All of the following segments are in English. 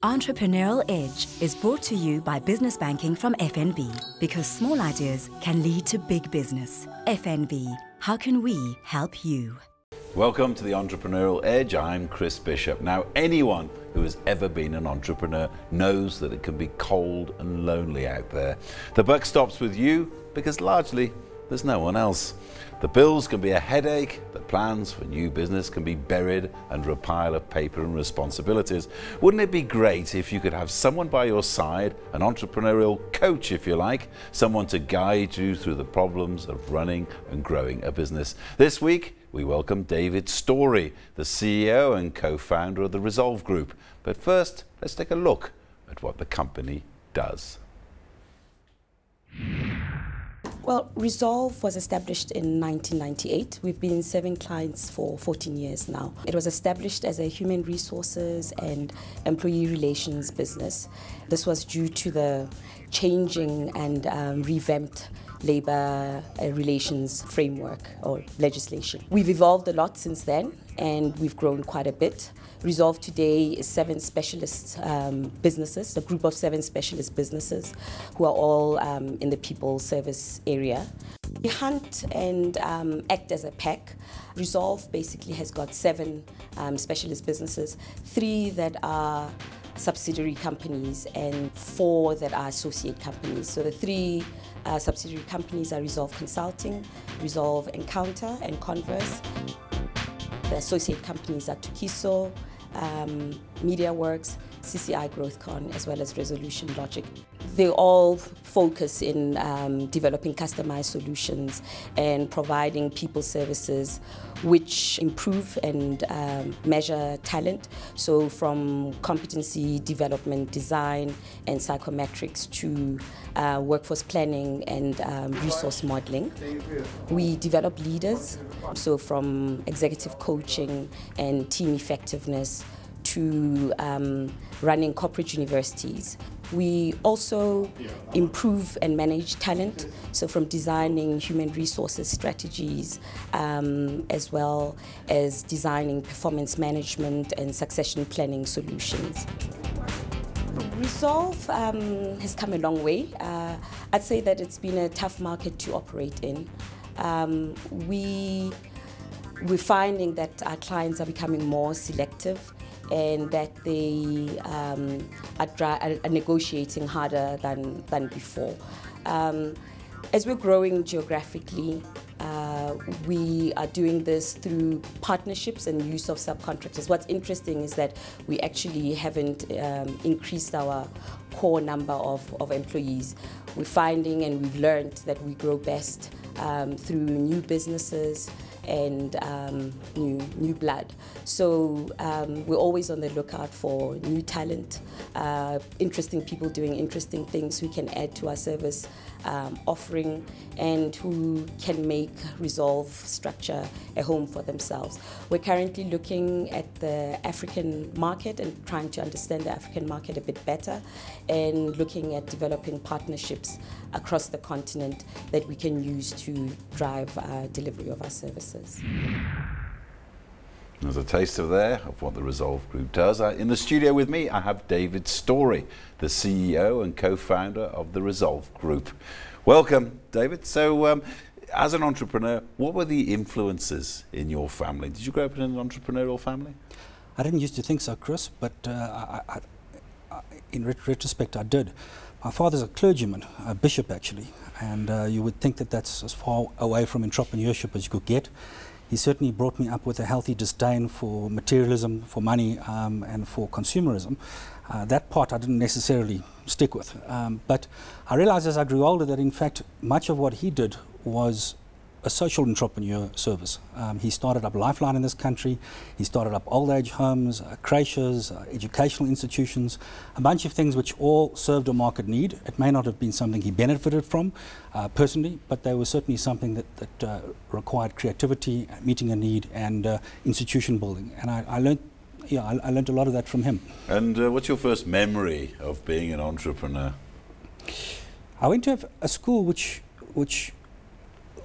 Entrepreneurial Edge is brought to you by Business Banking from FNB, because small ideas can lead to big business. FNB, how can we help you? Welcome to the Entrepreneurial Edge. I'm Chris Bishop. Now, anyone who has ever been an entrepreneur knows that it can be cold and lonely out there. The buck stops with you because largely there's no one else. The bills can be a headache, the plans for new business can be buried under a pile of paper and responsibilities. Wouldn't it be great if you could have someone by your side, an entrepreneurial coach if you like, someone to guide you through the problems of running and growing a business? This week we welcome David Storey, the CEO and co-founder of the Resolve Group. But first, let's take a look at what the company does. Well, Resolve was established in 1998. We've been serving clients for 14 years now. It was established as a human resources and employee relations business. This was due to the changing and revamped labor relations framework or legislation. We've evolved a lot since then, and we've grown quite a bit. Resolve today is 7 specialist businesses, a group of 7 specialist businesses who are all in the people service area. We hunt and act as a pack. Resolve basically has got 7 specialist businesses, 3 that are subsidiary companies and 4 that are associate companies. So the 3 subsidiary companies are Resolve Consulting, Resolve Encounter and Converse. The associate companies are Tukiso, MediaWorks, CCI GrowthCon, as well as Resolution Logic. They all focus in developing customized solutions and providing people services which improve and measure talent. So from competency development, design and psychometrics to workforce planning and resource modeling. We develop leaders, so from executive coaching and team effectiveness to running corporate universities. We also improve and manage talent, so from designing human resources strategies as well as designing performance management and succession planning solutions. Resolve has come a long way. I'd say that it's been a tough market to operate in. We're finding that our clients are becoming more selective and that they are negotiating harder than before. As we're growing geographically, we are doing this through partnerships and use of subcontractors. What's interesting is that we actually haven't increased our core number of employees. We're finding and we've learned that we grow best through new businesses and new blood. So we're always on the lookout for new talent, interesting people doing interesting things who can add to our service offering and who can make Resolve structure a home for themselves. We're currently looking at the African market and trying to understand the African market a bit better and looking at developing partnerships across the continent that we can use to drive delivery of our services. There's a taster there of what the Resolve Group does. In the studio with me, I have David Storey, the CEO and co-founder of the Resolve Group. Welcome, David. So, as an entrepreneur, what were the influences in your family? Did you grow up in an entrepreneurial family? I didn't used to think so, Chris, but in retrospect, I did. My father's a clergyman, a bishop actually, and you would think that that's as far away from entrepreneurship as you could get. He certainly brought me up with a healthy disdain for materialism, for money, and for consumerism. That part I didn't necessarily stick with. But I realized as I grew older that in fact much of what he did was a social entrepreneur service. He started up Lifeline in this country, he started up old age homes, creches, educational institutions, a bunch of things which all served a market need. It may not have been something he benefited from personally, but they were certainly something that required creativity, meeting a need and institution building. And I learned I learned a lot of that from him. And what's your first memory of being an entrepreneur? I went to a school which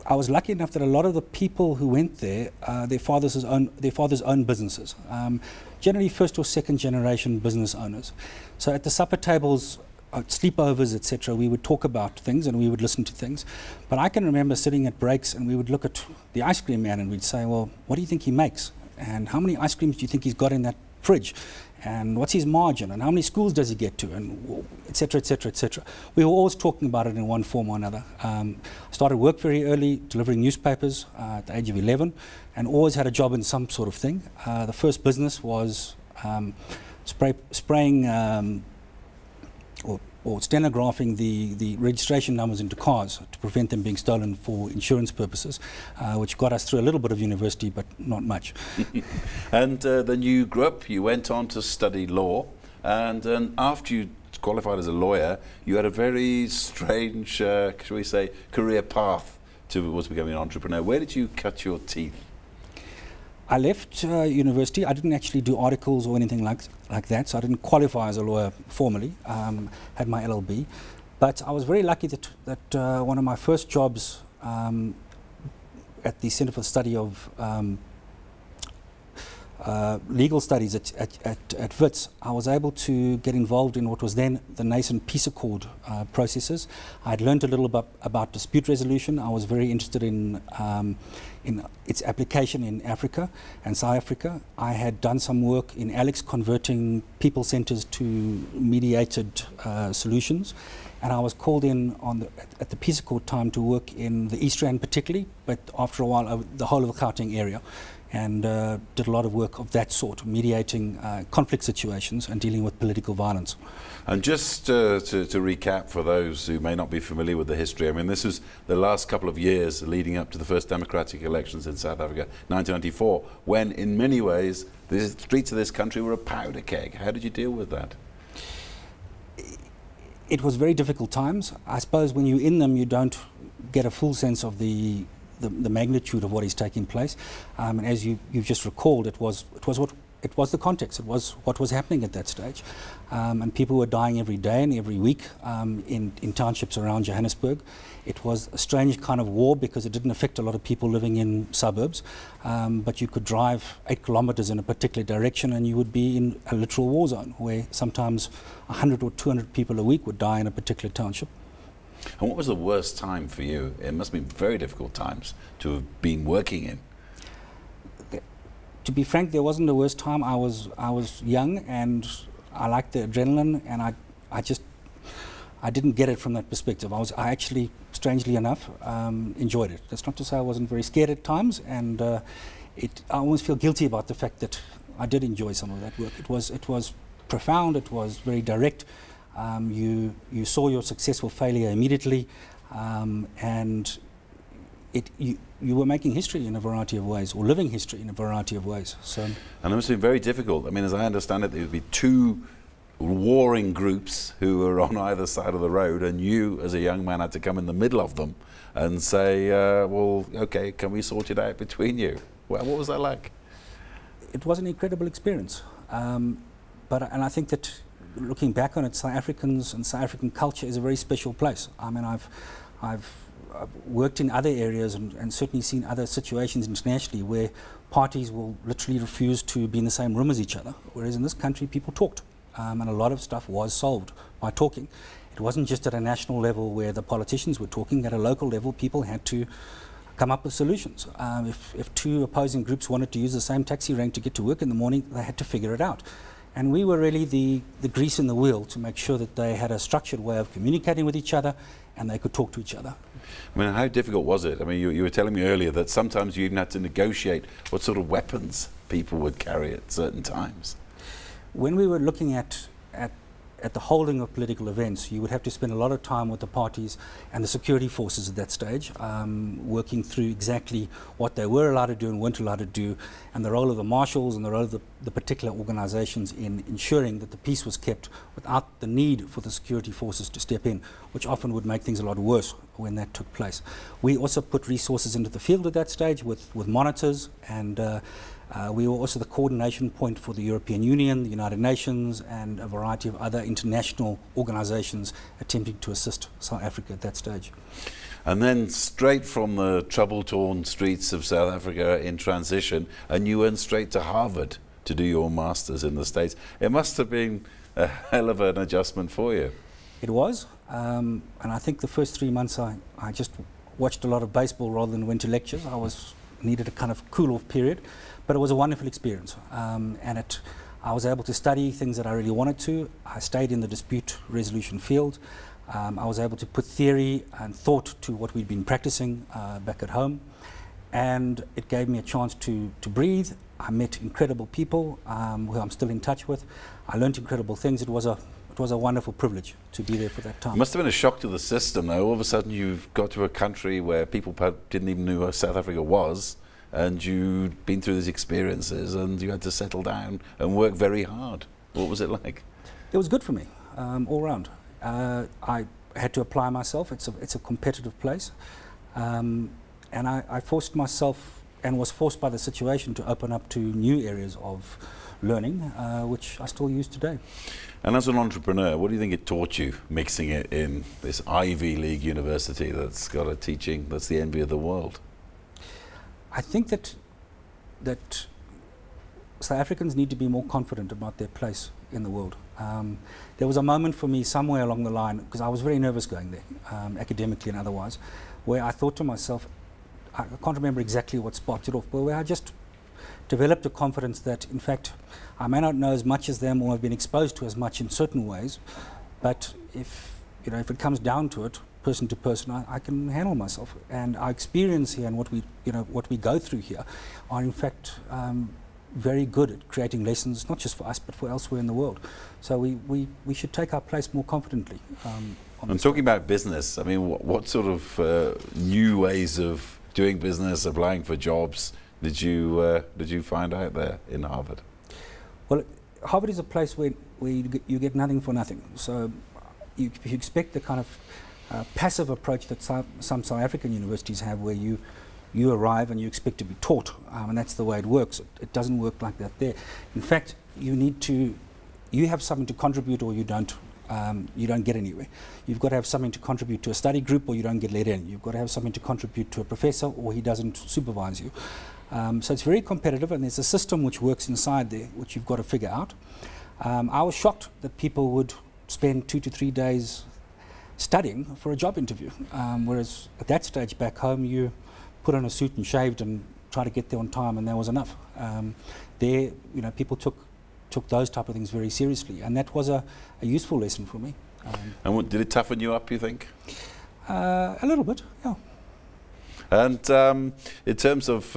I was lucky enough that a lot of the people who went there, their fathers own businesses, generally first or second generation business owners. So at the supper tables, sleepovers, etc., we would talk about things and we would listen to things. But I can remember sitting at breaks and we would look at the ice cream man and we'd say, well, what do you think he makes? And how many ice creams do you think he's got in that fridge? And what's his margin? And how many schools does he get to? And etc., etc., etc. We were always talking about it in one form or another. I started work very early, delivering newspapers at the age of 11, and always had a job in some sort of thing. The first business was spraying or stenographing the registration numbers into cars to prevent them being stolen for insurance purposes, which got us through a little bit of university, but not much. And then you grew up, you went on to study law, and after you qualified as a lawyer, you had a very strange, shall we say, career path towards becoming an entrepreneur. Where did you cut your teeth? I left university. I didn't actually do articles or anything like that, so I didn't qualify as a lawyer formally, had my LLB. But I was very lucky that one of my first jobs at the Centre for the Study of Legal Studies at WITS, I was able to get involved in what was then the nascent peace accord processes. I'd learned a little about dispute resolution. I was very interested in its application in Africa and South Africa. I had done some work in Alex converting people centres to mediated solutions, and I was called in at the peace accord time to work in the East Rand particularly, but after a while the whole of the Gauteng area, and did a lot of work of that sort, mediating conflict situations and dealing with political violence. And just to recap for those who may not be familiar with the history, I mean, this was the last couple of years leading up to the first democratic elections in South Africa, 1994, when in many ways the streets of this country were a powder keg. How did you deal with that? It was very difficult times. I suppose when you're in them, you don't get a full sense of the magnitude of what is taking place. And as you've just recalled, it was the context. It was what was happening at that stage. And people were dying every day and every week in townships around Johannesburg. It was a strange kind of war because it didn't affect a lot of people living in suburbs. But you could drive 8 kilometers in a particular direction and you would be in a literal war zone where sometimes 100 or 200 people a week would die in a particular township. And what was the worst time for you? It must have been very difficult times to have been working in. To be frank, there wasn't the worst time. I was young and I liked the adrenaline, and I didn't get it from that perspective. I actually, strangely enough, enjoyed it. That's not to say I wasn't very scared at times, and I almost feel guilty about the fact that I did enjoy some of that work. It was profound. It was very direct. You saw your successful failure immediately, and you were making history in a variety of ways, or living history in a variety of ways. So, and it must have been very difficult. I mean, as I understand it, there would be 2 warring groups who were on either side of the road, and you, as a young man, had to come in the middle of them and say, well, okay, can we sort it out between you? Well, what was that like? It was an incredible experience. And I think that looking back on it, South Africans and South African culture is a very special place. I mean, I've worked in other areas and certainly seen other situations internationally where parties will literally refuse to be in the same room as each other, whereas in this country people talked, and a lot of stuff was solved by talking. It wasn't just at a national level where the politicians were talking. At a local level, people had to come up with solutions. If 2 opposing groups wanted to use the same taxi rank to get to work in the morning, they had to figure it out. And we were really the grease in the wheel to make sure that they had a structured way of communicating with each other and they could talk to each other. I mean, how difficult was it? I mean, you were telling me earlier that sometimes you even had to negotiate what sort of weapons people would carry at certain times. When we were looking at the holding of political events, you would have to spend a lot of time with the parties and the security forces at that stage, working through exactly what they were allowed to do and weren't allowed to do, and the role of the marshals and the role of the particular organizations in ensuring that the peace was kept without the need for the security forces to step in, which often would make things a lot worse when that took place. We also put resources into the field at that stage with monitors, and we were also the coordination point for the European Union, the United Nations, and a variety of other international organizations attempting to assist South Africa at that stage. And then straight from the trouble-torn streets of South Africa in transition, and you went straight to Harvard to do your master's in the States. It must have been a hell of an adjustment for you. It was, and I think the first 3 months I just watched a lot of baseball rather than went to lectures. Needed a kind of cool-off period, but it was a wonderful experience, and I was able to study things that I really wanted to. I stayed in the dispute resolution field. I was able to put theory and thought to what we'd been practicing back at home, and it gave me a chance to breathe. I met incredible people who I'm still in touch with. I learned incredible things. It was a wonderful privilege to be there for that time. It must have been a shock to the system, though. All of a sudden you've got to a country where people didn't even know where South Africa was, and you'd been through these experiences and you had to settle down and work very hard. What was it like? It was good for me, all round. I had to apply myself. It's a competitive place, and I forced myself and was forced by the situation to open up to new areas of learning, which I still use today. And as an entrepreneur, what do you think it taught you, mixing it in this Ivy League university that's got a teaching that's the envy of the world? I think that South Africans need to be more confident about their place in the world. There was a moment for me somewhere along the line, because I was very nervous going there, academically and otherwise, where I thought to myself, I can't remember exactly what sparked it off, but where I just developed a confidence that, in fact, I may not know as much as them or have been exposed to as much in certain ways, but if it comes down to it, person to person, I can handle myself. And our experience here and what we go through here are, in fact, very good at creating lessons, not just for us, but for elsewhere in the world. So we should take our place more confidently. And talking about business, I mean, what sort of new ways of doing business, applying for jobs, did you find out there in Harvard? Well, Harvard is a place where you get nothing for nothing. So you expect the kind of passive approach that some South African universities have, where you arrive and you expect to be taught, and that's the way it works. It doesn't work like that there. In fact, you have something to contribute, or you don't get anywhere. You've got to have something to contribute to a study group, or you don't get let in. You've got to have something to contribute to a professor, or he doesn't supervise you. So it's very competitive, and there's a system which works inside there, which you've got to figure out. I was shocked that people would spend 2 to 3 days studying for a job interview, whereas at that stage back home, you put on a suit and shaved and try to get there on time, and that was enough. There, people took those type of things very seriously, and that was a useful lesson for me. And did it toughen you up, you think? A little bit, yeah. And in terms of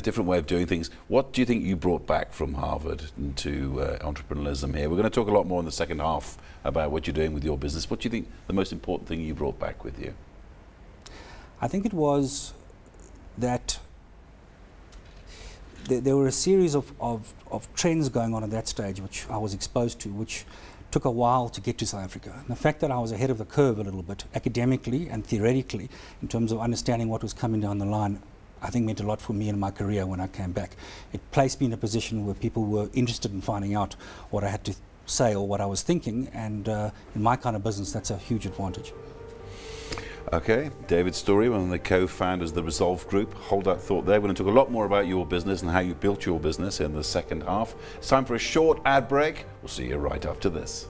different way of doing things, what do you think you brought back from Harvard into entrepreneurialism here? We're going to talk a lot more in the second half about what you're doing with your business. What do you think the most important thing you brought back with you? I think it was that there were a series of trends going on at that stage which I was exposed to, which took a while to get to South Africa. And the fact that I was ahead of the curve a little bit, academically and theoretically, in terms of understanding what was coming down the line, I think meant a lot for me in my career when I came back. It placed me in a position where people were interested in finding out what I had to say or what I was thinking, and in my kind of business, that's a huge advantage. Okay, David Storey, one of the co-founders of the Resolve Group. Hold that thought there. We're going to talk a lot more about your business and how you built your business in the second half. It's time for a short ad break. We'll see you right after this.